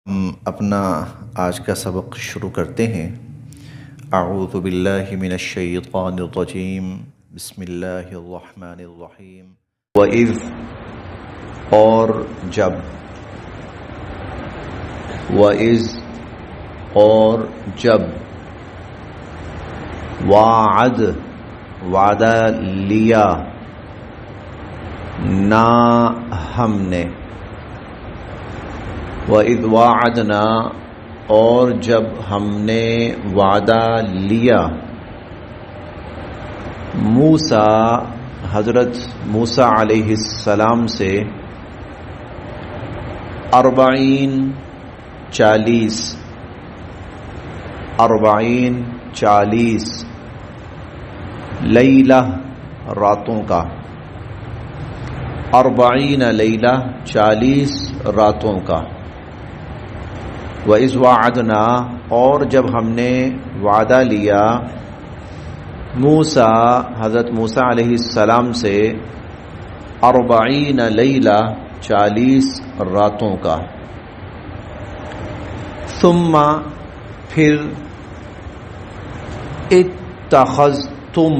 ہم اپنا آج کا سبق شروع کرتے ہیں۔ اعوذ باللہ من الشیطان الرجیم، بسم اللہ الرحمن الرحیم۔ وَإِذْ اور جب، وَإِذْ اور جب، وعد وعدہ لیا، نہ ہم نے، وَإِذْ وَعَدْنَا اور جب ہم نے وعدہ لیا، موسیٰ حضرت موسیٰ علیہ السلام سے 40 لیلہ راتوں کا، 40 لیلہ 40 راتوں کا۔ وَإِذْ وَعَدْنَا اور جب ہم نے وعدہ لیا، موسیٰ حضرت موسیٰ علیہ السلام سے 40 لیلہ 40 راتوں کا۔ ثم پھر، اتخذتم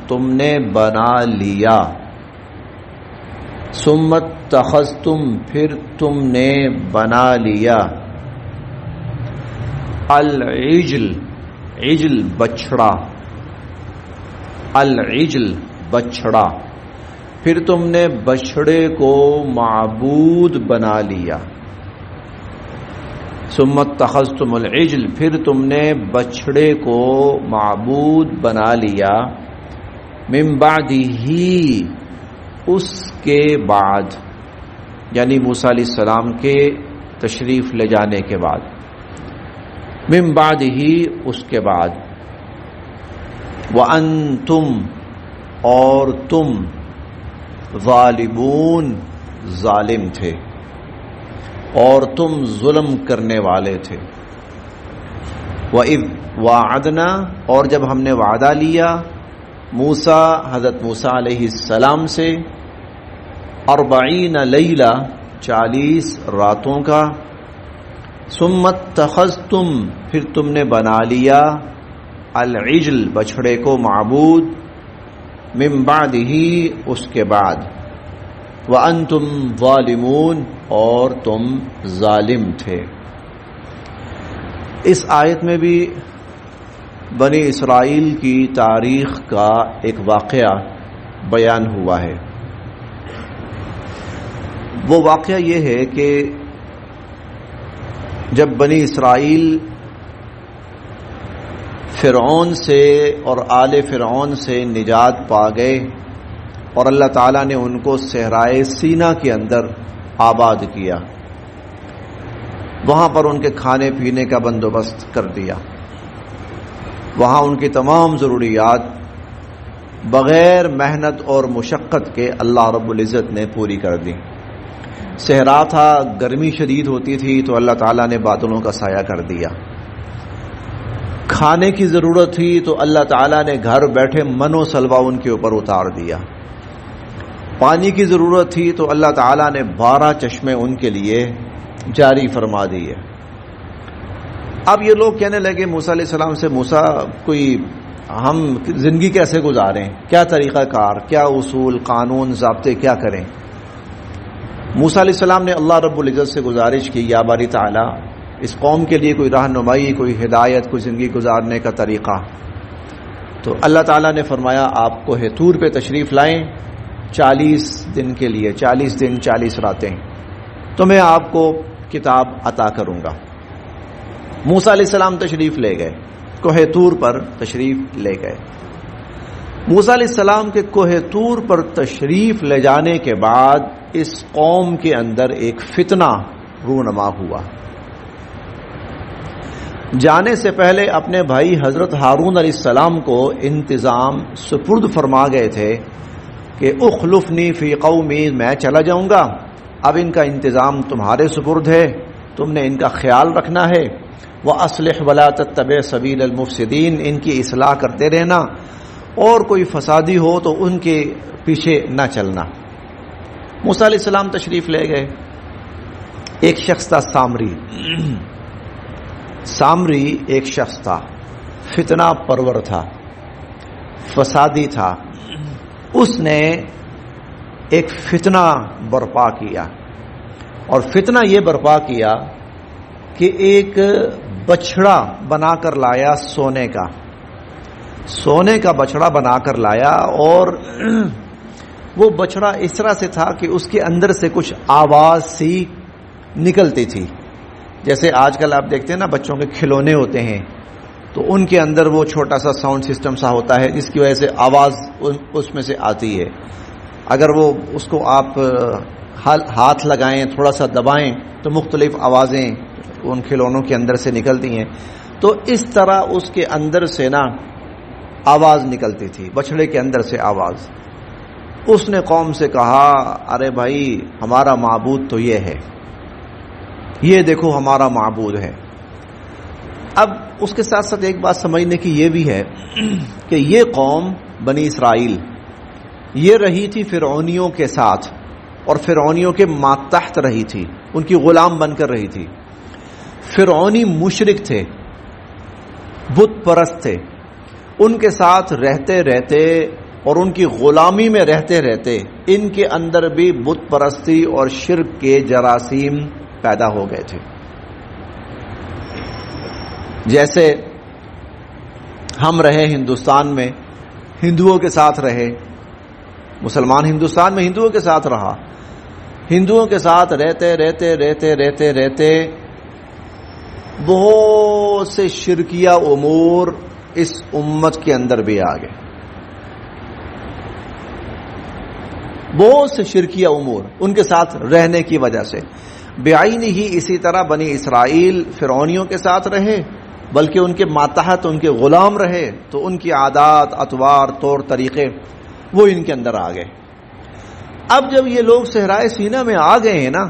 تم نے بنا لیا، ثم اتخذتم پھر تم نے بنا لیا، العجل عجل بچڑا، العجل بچڑا، پھر تم نے بچڑے کو معبود بنا لیا، ثم اتخذتم العجل پھر تم نے بچڑے کو معبود بنا لیا، من بعدہ اس کے بعد، یعنی موسیٰ علیہ السلام کے تشریف لے جانے کے بعد، من بعدہ اس کے بعد، وَأَنْتُمْ اور تم، ظالمون ظالم تھے، اور تم ظلم کرنے والے تھے۔ وَإِذْ وَعَدْنَا اور جب ہم نے وعدہ لیا موسیٰ حضرت موسیٰ علیہ السلام سے 40 لیلہ 40 راتوں کا، ثم اتخذتم پھر تم نے بنا لیا، العجل بچڑے کو معبود، من بعدہ اس کے بعد، وَأَنْتُمْ ظَالِمُونَ اور تم ظالم تھے۔ اس آیت میں بھی بنی اسرائیل کی تاریخ کا ایک واقعہ بیان ہوا ہے۔ وہ واقعہ یہ ہے کہ جب بنی اسرائیل فرعون سے اور آل فرعون سے نجات پا گئے اور اللہ تعالیٰ نے ان کو صحرائے سینا کے اندر آباد کیا، وہاں پر ان کے کھانے پینے کا بندوبست کر دیا، وہاں ان کی تمام ضروریات بغیر محنت اور مشقت کے اللہ رب العزت نے پوری کر دی۔ صحرا تھا، گرمی شدید ہوتی تھی تو اللہ تعالیٰ نے بادلوں کا سایہ کر دیا، کھانے کی ضرورت تھی تو اللہ تعالیٰ نے گھر بیٹھے من و سلوہ ان کے اوپر اتار دیا، پانی کی ضرورت تھی تو اللہ تعالیٰ نے 12 چشمے ان کے لیے جاری فرما دیے۔ اب یہ لوگ کہنے لگے موسیٰ علیہ السلام سے، موسیٰ کوئی ہم زندگی کیسے گزاریں، کیا طریقہ کار، کیا اصول قانون ضابطے کیا کریں؟ موسیٰ علیہ السلام نے اللہ رب العزت سے گزارش کی، یا باری تعالیٰ اس قوم کے لیے کوئی رہنمائی، کوئی ہدایت، کوئی زندگی گزارنے کا طریقہ۔ تو اللہ تعالیٰ نے فرمایا آپ کوہ طور پہ تشریف لائیں 40 دن کے لیے، 40 دن 40 راتیں، تو میں آپ کو کتاب عطا کروں گا۔ موسیٰ علیہ السلام تشریف لے گئے، کوہ طور پر تشریف لے گئے۔ موسیٰ علیہ السلام کے کوہ طور پر تشریف لے جانے کے بعد اس قوم کے اندر ایک فتنہ رونما ہوا۔ جانے سے پہلے اپنے بھائی حضرت ہارون علیہ السلام کو انتظام سپرد فرما گئے تھے کہ اخلفنی فی قومی، میں چلا جاؤں گا، اب ان کا انتظام تمہارے سپرد ہے، تم نے ان کا خیال رکھنا ہے، وَأَصْلِحْ وَلَا تَتَّبِعْ سَبِيلَ الْمُفْسِدِينَ، ان کی اصلاح کرتے رہنا، اور کوئی فسادی ہو تو ان کے پیچھے نہ چلنا۔ موسیٰ علیہ السلام تشریف لے گئے. ایک شخص تھا سامری. سامری ایک شخص تھا، فتنہ پرور تھا، فسادی تھا. اس نے ایک فتنہ برپا کیا، اور فتنہ یہ برپا کیا کہ ایک بچڑا بنا کر لایا سونے کا بچڑا بنا کر لایا. اور وہ بچڑا اس طرح سے تھا کہ اس کے اندر سے کچھ آواز سی نکلتی تھی. جیسے آج کل آپ دیکھتے ہیں نا بچوں کے کھلونے ہوتے ہیں، تو ان کے اندر وہ چھوٹا سا ساؤنڈ سسٹم سا ہوتا ہے جس کی وجہ سے آواز اس میں سے آتی ہے. اگر وہ اس کو آپ ہاتھ لگائیں، تھوڑا سا دبائیں، تو مختلف آوازیں ان کھلونوں کے اندر سے نکلتی ہیں. تو اس طرح اس کے اندر سے نا آواز نکلتی تھی، بچڑے کے اندر سے آواز. اس نے قوم سے کہا، ارے بھائی ہمارا معبود تو یہ ہے، یہ دیکھو ہمارا معبود ہے. اب اس کے ساتھ ساتھ ایک بات سمجھنے کی یہ بھی ہے کہ یہ قوم بنی اسرائیل یہ رہی تھی فرعونیوں کے ساتھ، اور فرعونیوں کے ماتحت رہی تھی، ان کی غلام بن کر رہی تھی. فرعونی مشرک تھے، بت پرست تھے. ان کے ساتھ رہتے رہتے اور ان کی غلامی میں رہتے رہتے ان کے اندر بھی بت پرستی اور شرک کے جراثیم پیدا ہو گئے تھے. جیسے ہم رہے ہندوستان میں، ہندوؤں کے ساتھ رہے، مسلمان ہندوستان میں ہندوؤں کے ساتھ رہا، ہندوؤں کے ساتھ رہتے رہتے رہتے رہتے رہتے بہت سے شرکیہ امور اس امت کے اندر بھی آ گئے. بہت سے شرکیہ امور ان کے ساتھ رہنے کی وجہ سے. بعین ہی اسی طرح بنی اسرائیل فرعونیوں کے ساتھ رہے، بلکہ ان کے ماتحت ان کے غلام رہے، تو ان کی عادات، اطوار، طور طریقے وہ ان کے اندر آ گئے. اب جب یہ لوگ صحرائے سینا میں آ گئے ہیں نا،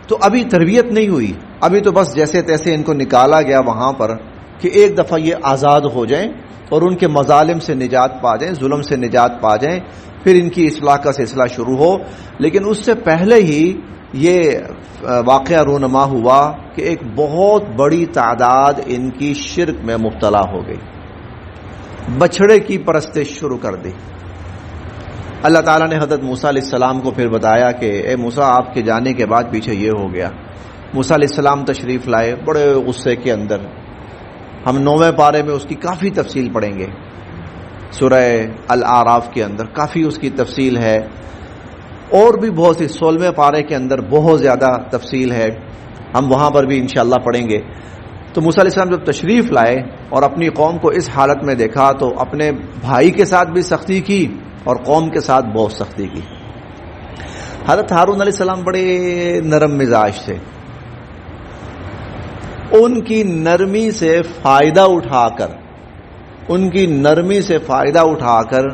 تو ابھی تربیت نہیں ہوئی. ابھی تو بس جیسے تیسے ان کو نکالا گیا وہاں پر کہ ایک دفعہ یہ آزاد ہو جائیں اور ان کے مظالم سے نجات پا جائیں، ظلم سے نجات پا جائیں، پھر ان کی اصلاح کا سلسلہ شروع ہو. لیکن اس سے پہلے ہی یہ واقعہ رونما ہوا کہ ایک بہت بڑی تعداد ان کی شرک میں مبتلا ہو گئی، بچڑے کی پرستش شروع کر دی. اللہ تعالیٰ نے حضرت موسیٰ علیہ السلام کو پھر بتایا کہ اے موسیٰ، آپ کے جانے کے بعد پیچھے یہ ہو گیا. موسیٰ علیہ السلام تشریف لائے بڑے غصے کے اندر. ہم 9ویں پارے میں اس کی کافی تفصیل پڑھیں گے، سورہ الاعراف کے اندر کافی اس کی تفصیل ہے، اور بھی بہت سی 16ویں پارے کے اندر بہت زیادہ تفصیل ہے، ہم وہاں پر بھی انشاءاللہ پڑھیں گے. تو موسیٰ علیہ السلام جب تشریف لائے اور اپنی قوم کو اس حالت میں دیکھا تو اپنے بھائی کے ساتھ بھی سختی کی اور قوم کے ساتھ بہت سختی کی. حضرت ہارون علیہ السلام بڑے نرم مزاج تھے. ان کی نرمی سے فائدہ اٹھا کر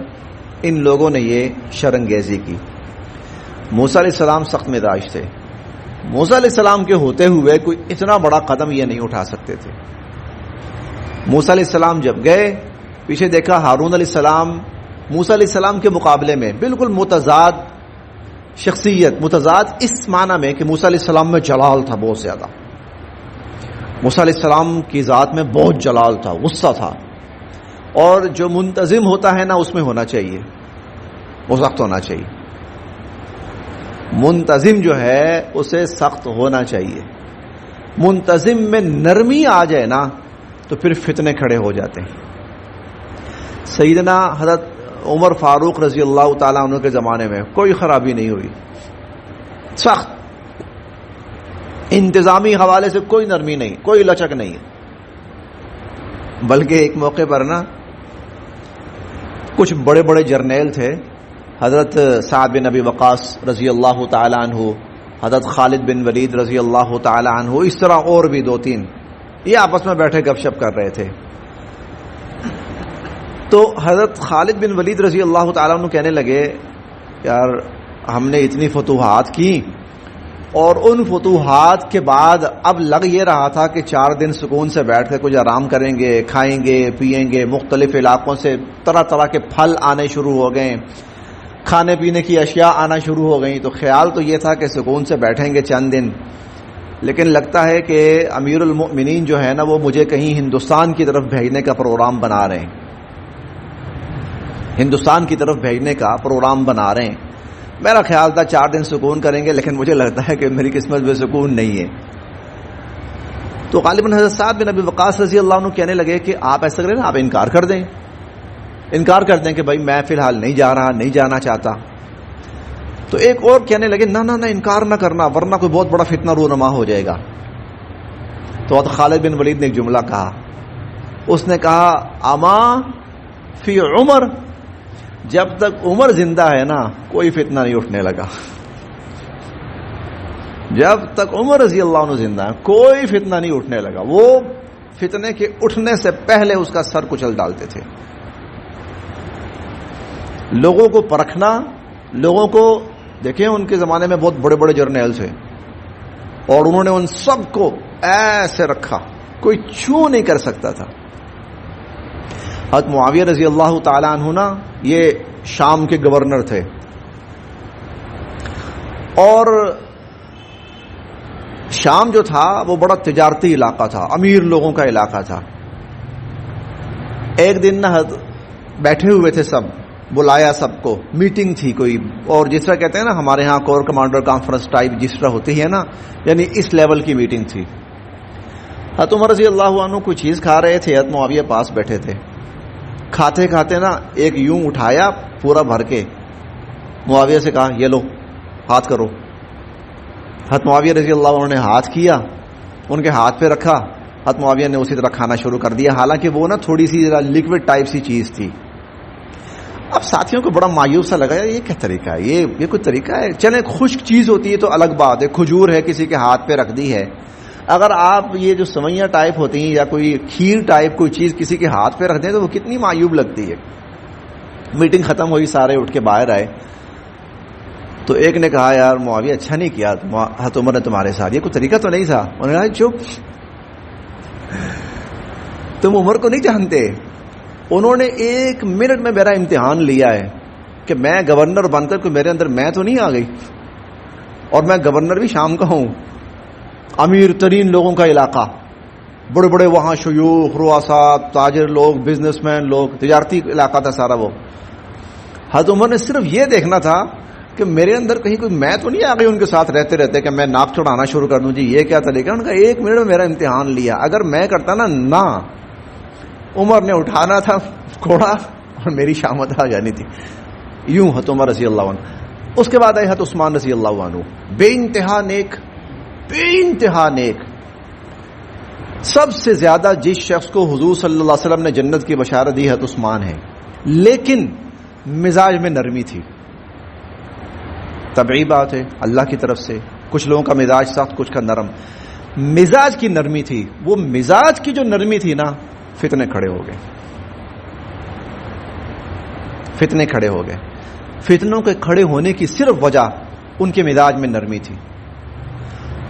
ان لوگوں نے یہ شرنگیزی کی. موسیٰ علیہ السلام سخت مزاج تھے. موسیٰ علیہ السلام کے ہوتے ہوئے کوئی اتنا بڑا قدم یہ نہیں اٹھا سکتے تھے. موسیٰ علیہ السلام جب گئے، پیچھے دیکھا ہارون علیہ السلام موسیٰ علیہ السلام کے مقابلے میں بالکل متضاد شخصیت، متضاد اس معنی میں کہ موسیٰ علیہ السلام میں جلال تھا بہت زیادہ. موسیٰ علیہ السلام کی ذات میں بہت جلال تھا، غصہ تھا، اور جو منتظم ہوتا ہے نا اس میں ہونا چاہیے، وہ سخت ہونا چاہیے. منتظم جو ہے اسے سخت ہونا چاہیے. منتظم میں نرمی آ جائے نا تو پھر فتنے کھڑے ہو جاتے ہیں. سیدنا حضرت عمر فاروق رضی اللہ تعالیٰ عنہ کے زمانے میں کوئی خرابی نہیں ہوئی، سخت انتظامی حوالے سے کوئی نرمی نہیں، کوئی لچک نہیں. بلکہ ایک موقع پر نا کچھ بڑے بڑے جرنیل تھے، حضرت سعد بن ابی وقاص رضی اللہ تعالی عنہ، حضرت خالد بن ولید رضی اللہ تعالی عنہ، اس طرح اور بھی 2-3 یہ آپس میں بیٹھے گپ شپ کر رہے تھے. تو حضرت خالد بن ولید رضی اللہ تعالیٰ عنہ کہنے لگے، یار ہم نے اتنی فتوحات کی، اور ان فتوحات کے بعد اب لگ یہ رہا تھا کہ 4 دن سکون سے بیٹھ کر کچھ آرام کریں گے، کھائیں گے، پیئیں گے، مختلف علاقوں سے طرح طرح کے پھل آنے شروع ہو گئے، کھانے پینے کی اشیاء آنا شروع ہو گئیں. تو خیال تو یہ تھا کہ سکون سے بیٹھیں گے چند دن، لیکن لگتا ہے کہ امیر المؤمنین جو ہے نا وہ مجھے کہیں ہندوستان کی طرف بھیجنے کا پروگرام بنا رہے ہیں، ہندوستان کی طرف بھیجنے کا پروگرام بنا رہے ہیں. میرا خیال تھا 4 دن سکون کریں گے، لیکن مجھے لگتا ہے کہ میری قسمت میں سکون نہیں ہے. تو غالباً حضرت سعد بن ابی وقاص رضی اللہ عنہ کہنے لگے کہ آپ ایسا کریں نا، آپ انکار کر دیں کہ بھائی میں فی الحال نہیں جا رہا، نہیں جانا چاہتا. تو ایک اور کہنے لگے نہ انکار نہ کرنا، ورنہ کوئی بہت بڑا فتنہ رونما ہو جائے گا. تو خالد بن ولید نے ایک جملہ کہا، اس نے کہا اما فی عمر، جب تک عمر زندہ ہے نا کوئی فتنہ نہیں اٹھنے لگا. جب تک عمر رضی اللہ عنہ زندہ ہے کوئی فتنہ نہیں اٹھنے لگا. وہ فتنے کے اٹھنے سے پہلے اس کا سر کچل ڈالتے تھے. لوگوں کو پرکھنا، لوگوں کو دیکھیں، ان کے زمانے میں بہت بڑے بڑے جرنیل تھے اور انہوں نے ان سب کو ایسے رکھا، کوئی چھو نہیں کر سکتا تھا. حضرت معاویہ رضی اللہ تعالی عنہ نا یہ شام کے گورنر تھے، اور شام جو تھا وہ بڑا تجارتی علاقہ تھا، امیر لوگوں کا علاقہ تھا. ایک دن نا بیٹھے ہوئے تھے سب، بلایا سب کو، میٹنگ تھی کوئی، اور جس طرح کہتے ہیں نا ہمارے ہاں کور کمانڈر کانفرنس ٹائپ جس طرح ہوتی ہے نا، یعنی اس لیول کی میٹنگ تھی. حضرت عمر رضی اللہ عنہ کوئی چیز کھا رہے تھے، حضرت معاویہ پاس بیٹھے تھے. کھاتے کھاتے نا ایک یوں اٹھایا پورا بھر کے، معاویہ سے کہا یہ لو ہاتھ کرو. حضرت معاویہ رضی اللہ عنہ نے ہاتھ کیا، ان کے ہاتھ پہ رکھا، حضرت معاویہ نے اسی طرح کھانا شروع کر دیا، حالانکہ وہ نا تھوڑی سی لکوڈ ٹائپ سی چیز تھی. اب ساتھیوں کو بڑا مایوس سا لگا، یہ کیا طریقہ ہے، یہ کوئی طریقہ ہے؟ چلیں خشک چیز ہوتی ہے تو الگ بات ہے، کھجور ہے کسی کے ہاتھ پہ رکھ دی ہے. اگر آپ یہ جو سوئیاں ٹائپ ہوتی ہیں یا کوئی کھیر ٹائپ کوئی چیز کسی کے ہاتھ پہ رکھ دیں تو وہ کتنی معیوب لگتی ہے. میٹنگ ختم ہوئی، سارے اٹھ کے باہر آئے. تو ایک نے کہا یار معاویہ اچھا نہیں کیا حضرت عمر نے تمہارے ساتھ، یہ کوئی طریقہ تو نہیں تھا. انہوں نے کہا چپ، تم عمر کو نہیں جانتے. انہوں نے 1 منٹ میں میرا امتحان لیا ہے کہ میں گورنر بن کر کوئی میرے اندر میں تو نہیں آ گئی، اور میں گورنر بھی شام کا ہوں، امیر ترین لوگوں کا علاقہ، بڑے بڑے وہاں شیوخ، رؤساء، تاجر لوگ، بزنس مین لوگ، تجارتی علاقہ تھا سارا. وہ حضرت عمر نے صرف یہ دیکھنا تھا کہ میرے اندر کہیں کوئی میں تو نہیں آ گئی ان کے ساتھ رہتے رہتے کہ میں ناک چڑھانا شروع کر دوں. جی یہ کیا طریقہ؟ ان کا 1 منٹ میں میرا امتحان لیا. اگر میں کرتا نا عمر نے اٹھانا تھا گھوڑا اور میری شامت آ جانی تھی. یوں حضرت عمر رضی اللہ عنہ. اس کے بعد آئے حضرت عثمان رضی اللہ عنہ، بے انتہا نیک، بے انتہا نیک. سب سے زیادہ جس شخص کو حضور صلی اللہ علیہ وسلم نے جنت کی بشارت دی حضرت عثمان ہے، لیکن مزاج میں نرمی تھی. طبعی بات ہے اللہ کی طرف سے، کچھ لوگوں کا مزاج سخت، کچھ کا نرم. مزاج کی نرمی تھی. وہ مزاج کی جو نرمی تھی نا، فتنے کھڑے ہو گئے، فتنے کھڑے ہو گئے. فتنوں کے کھڑے ہونے کی صرف وجہ ان کے مزاج میں نرمی تھی.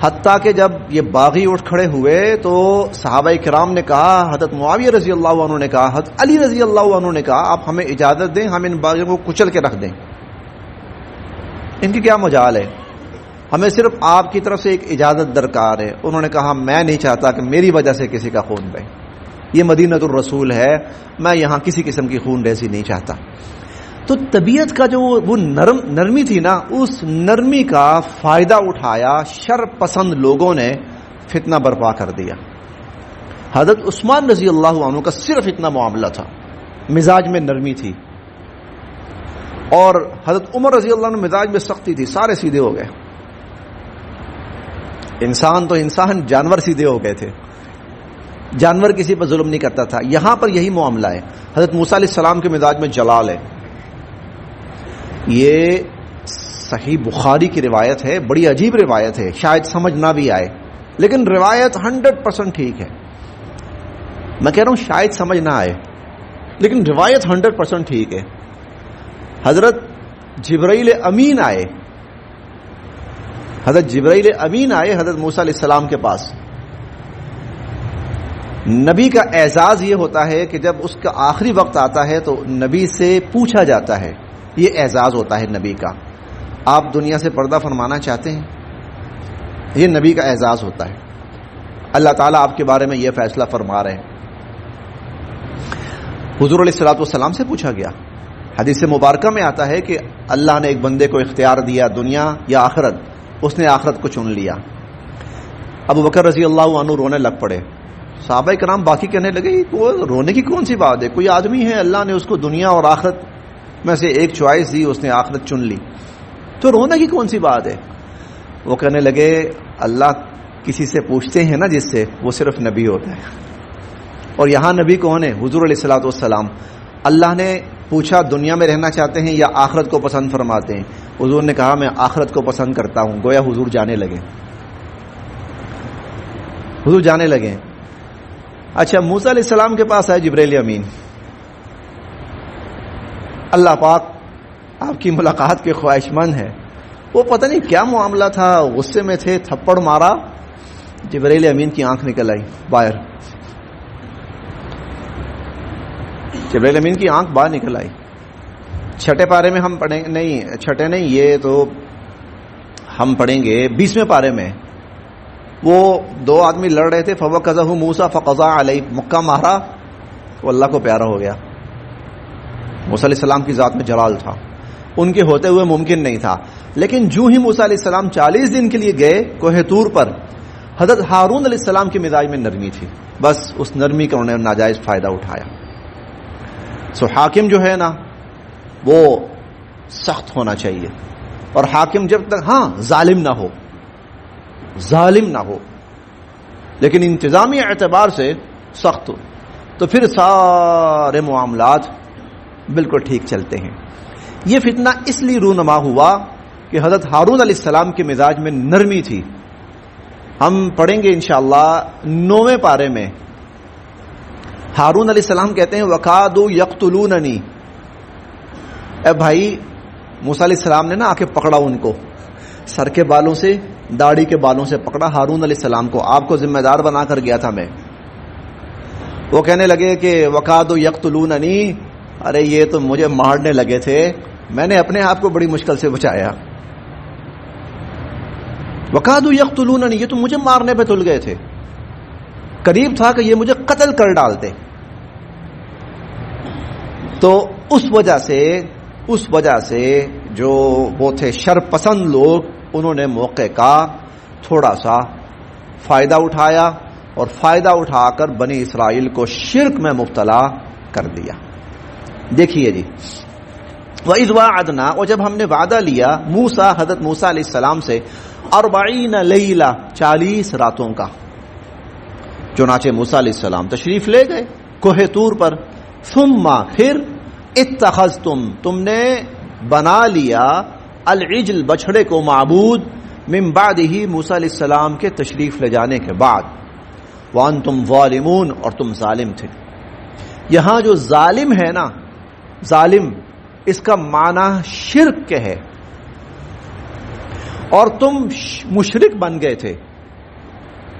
حتیٰ کہ جب یہ باغی اٹھ کھڑے ہوئے تو صحابہ کرام نے کہا، حضرت معاویہ رضی اللہ عنہ نے کہا، حضرت علی رضی اللہ عنہ نے کہا آپ ہمیں اجازت دیں، ہم ان باغیوں کو کچل کے رکھ دیں. ان کی کیا مجال ہے، ہمیں صرف آپ کی طرف سے ایک اجازت درکار ہے. انہوں نے کہا میں نہیں چاہتا کہ میری وجہ سے کسی کا خون بہے، یہ مدینۃ الرسول ہے، میں یہاں کسی قسم کی خون ریزی نہیں چاہتا. تو طبیعت کا جو وہ نرمی تھی نا، اس نرمی کا فائدہ اٹھایا شر پسند لوگوں نے، فتنہ برپا کر دیا. حضرت عثمان رضی اللہ عنہ کا صرف اتنا معاملہ تھا، مزاج میں نرمی تھی. اور حضرت عمر رضی اللہ عنہ مزاج میں سختی تھی، سارے سیدھے ہو گئے. انسان تو انسان، جانور سیدھے ہو گئے تھے. جانور کسی پر ظلم نہیں کرتا تھا. یہاں پر یہی معاملہ ہے. حضرت موسیٰ علیہ السلام کے مزاج میں جلال ہے. یہ صحیح بخاری کی روایت ہے، بڑی عجیب روایت ہے، شاید سمجھ نہ بھی آئے، لیکن روایت 100% ٹھیک ہے. میں کہہ رہا ہوں شاید سمجھ نہ آئے، لیکن روایت 100% ٹھیک ہے. حضرت جبرائیل امین آئے، حضرت جبرائیل امین آئے حضرت موسیٰ علیہ السلام کے پاس. نبی کا اعزاز یہ ہوتا ہے کہ جب اس کا آخری وقت آتا ہے تو نبی سے پوچھا جاتا ہے یہ اعزاز ہوتا ہے نبی کا. آپ دنیا سے پردہ فرمانا چاہتے ہیں، یہ نبی کا اعزاز ہوتا ہے. اللہ تعالیٰ آپ کے بارے میں یہ فیصلہ فرما رہے ہیں. حضور علیہ الصلوۃ والسلام سے پوچھا گیا، حدیث مبارکہ میں آتا ہے کہ اللہ نے ایک بندے کو اختیار دیا، دنیا یا آخرت. اس نے آخرت کو چن لیا. ابو بکر رضی اللہ عنہ رونے لگ پڑے. صحابہ کرام باقی کہنے لگے رونے کی کون سی بات ہے، کوئی آدمی ہے اللہ نے اس کو دنیا اور آخرت میں سے ایک چوائس دی، اس نے آخرت چن لی، تو رونے کی کون سی بات ہے. وہ کہنے لگے اللہ کسی سے پوچھتے ہیں نا جس سے، وہ صرف نبی ہوتا ہے. اور یہاں نبی کون ہے؟ حضور علیہ الصلوۃ والسلام. اللہ نے پوچھا دنیا میں رہنا چاہتے ہیں یا آخرت کو پسند فرماتے ہیں؟ حضور نے کہا میں آخرت کو پسند کرتا ہوں. گویا حضور جانے لگے. حضور جانے لگے. اچھا، موسیٰ علیہ السلام کے پاس آئے جبرائیل امین. اللہ پاک آپ کی ملاقات کے خواہش مند ہے. وہ پتہ نہیں کیا معاملہ تھا، غصے میں تھے، تھپڑ مارا، جبرائیل امین کی آنکھ نکل آئی باہر. جبرائیل امین کی آنکھ باہر نکل آئی. چھٹے پارے میں ہم پڑھیں نہیں، چھٹے نہیں، یہ تو ہم پڑھیں گے 20ویں پارے میں. وہ دو آدمی لڑ رہے تھے، فوقذہ موسیٰ فقضى علیہ، مکہ مارا، وہ اللہ کو پیارا ہو گیا. موسیٰ علیہ السلام کی ذات میں جلال تھا، ان کے ہوتے ہوئے ممکن نہیں تھا. لیکن جو ہی موسیٰ علیہ السلام 40 دن کے لیے گئے کوہ طور پر، حضرت ہارون علیہ السلام کے مزاج میں نرمی تھی. بس اس نرمی کا انہوں نے ناجائز فائدہ اٹھایا. سو حاکم جو ہے نا وہ سخت ہونا چاہیے، اور حاکم جب تک ظالم نہ ہو، ظالم نہ ہو، لیکن انتظامی اعتبار سے سخت ہو، تو پھر سارے معاملات بالکل ٹھیک چلتے ہیں. یہ فتنہ اس لیے رونما ہوا کہ حضرت ہارون علیہ السلام کے مزاج میں نرمی تھی. ہم پڑھیں گے انشاءاللہ 9ویں پارے میں. ہارون علیہ السلام کہتے ہیں وَقَادُوا يَقْتُلُونَنِي. اے بھائی، موسیٰ علیہ السلام نے نا آ کے پکڑا ان کو، سر کے بالوں سے، داڑھی کے بالوں سے پکڑا ہارون علیہ السلام کو. آپ کو ذمہ دار بنا کر گیا تھا میں. وہ کہنے لگے کہ وَقَادُوا يَقْتُلُونَنِي، ارے یہ تو مجھے مارنے لگے تھے، میں نے اپنے آپ کو بڑی مشکل سے بچایا. وَقَادُوا يَقْتُلُونَنِي، یہ تو مجھے مارنے پہ تل گئے تھے، قریب تھا کہ یہ مجھے قتل کر ڈالتے. تو اس وجہ سے جو وہ تھے شر پسند لوگ، انہوں نے موقع کا تھوڑا سا فائدہ اٹھایا، اور فائدہ اٹھا کر بنی اسرائیل کو شرک میں مبتلا کر دیا. دیکھیے جی، وَإِذْ وَاعَدْنَا، اور جب ہم نے وعدہ لیا موسیٰ، حضرت موسیٰ علیہ السلام سے 40 لیلہ، 40 راتوں کا. چنانچہ موسیٰ علیہ السلام تشریف لے گئے کوہ طور پر. ثم، پھر اتخذتم، تم نے بنا لیا العجل، بچھڑے کو، معبود، من بعدہ، موسیٰ علیہ السلام کے تشریف لے جانے کے بعد. وانتم ظالمون، اور تم ظالم تھے. یہاں جو ظالم ہے نا، ظالم اس کا معنی شرک کے ہے، اور تم مشرک بن گئے تھے.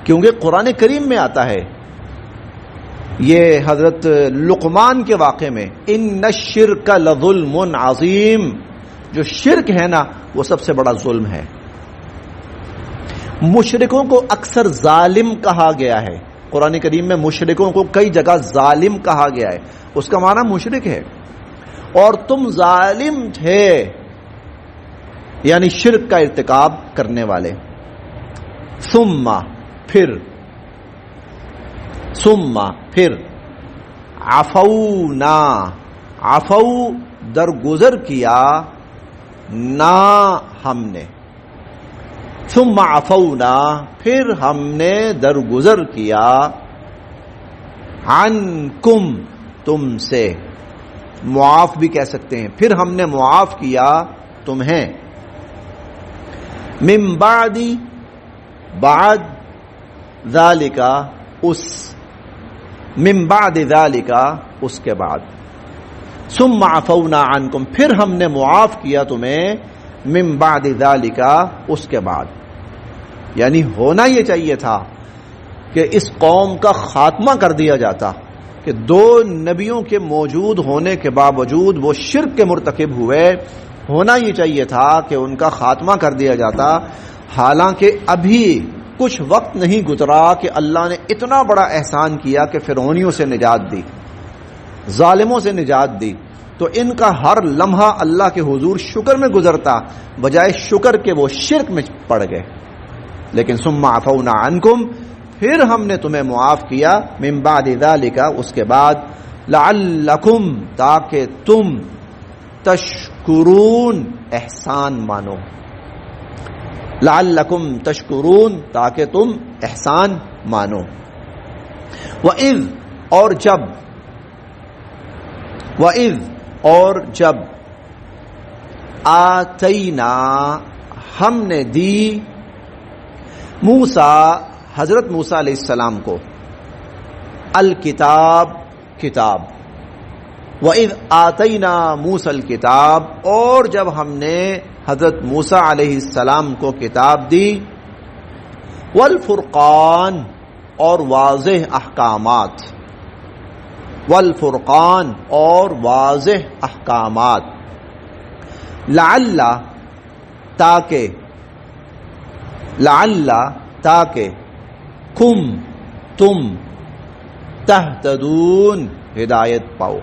کیونکہ قرآن کریم میں آتا ہے، یہ حضرت لقمان کے واقعے میں، ان الشرک لظلم عظیم، جو شرک ہے نا وہ سب سے بڑا ظلم ہے. مشرکوں کو اکثر ظالم کہا گیا ہے. قرآن کریم میں مشرکوں کو کئی جگہ ظالم کہا گیا ہے، اس کا معنی مشرک ہے. اور تم ظالم تھے، یعنی شرک کا ارتکاب کرنے والے. ثم، پھر عفونا، عفو درگزر کیا، نہ ہم نے. ثم عفونا، پھر ہم نے درگزر کیا، عنکم، تم سے. معاف بھی کہہ سکتے ہیں، پھر ہم نے معاف کیا تمہیں. من بعد، بعد ذالک، من بعد ذالک، اس کے بعد. ثم عفونا عنکم، پھر ہم نے معاف کیا تمہیں، من بعد ذالک، اس کے بعد. یعنی ہونا یہ چاہیے تھا کہ اس قوم کا خاتمہ کر دیا جاتا، کہ دو نبیوں کے موجود ہونے کے باوجود وہ شرک کے مرتکب ہوئے. ہونا یہ چاہیے تھا کہ ان کا خاتمہ کر دیا جاتا، حالانکہ ابھی کچھ وقت نہیں گزرا کہ اللہ نے اتنا بڑا احسان کیا کہ فرعونیوں سے نجات دی، ظالموں سے نجات دی. تو ان کا ہر لمحہ اللہ کے حضور شکر میں گزرتا، بجائے شکر کے وہ شرک میں پڑ گئے. لیکن ثم عفونا عنکم، پھر ہم نے تمہیں معاف کیا، من بعد ذالک، اس کے بعد، لعلکم، تاکہ تم، تشکرون، احسان مانو، لعلکم تشکرون، تاکہ تم احسان مانو. وَإِذْ، اور جب، وَإِذْ، اور جب، آتینا، ہم نے دی، موسیٰ، حضرت موسیٰ علیہ السلام کو، الکتاب، کتاب. وَإِذْ آتَيْنَا مُوسَى الْكِتاب، اور جب ہم نے حضرت موسیٰ علیہ السلام کو کتاب دی، والفرقان، اور واضح احکامات، والفرقان، اور واضح احکامات، لعل، تاکہ، لعل، تاکہ، تم، تہتدون، ہدایت پاؤ،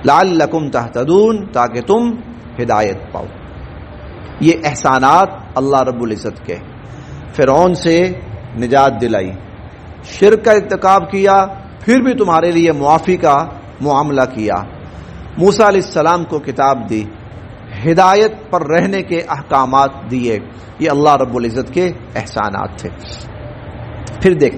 لعلکم تہتدون، تاکہ تم ہدایت پاؤ. یہ احسانات اللہ رب العزت کے، فرعون سے نجات دلائی، شرک کا ارتکاب کیا پھر بھی تمہارے لیے معافی کا معاملہ کیا، موسیٰ علیہ السلام کو کتاب دی، ہدایت پر رہنے کے احکامات دیے. یہ اللہ رب العزت کے احسانات تھے. پھر دیکھ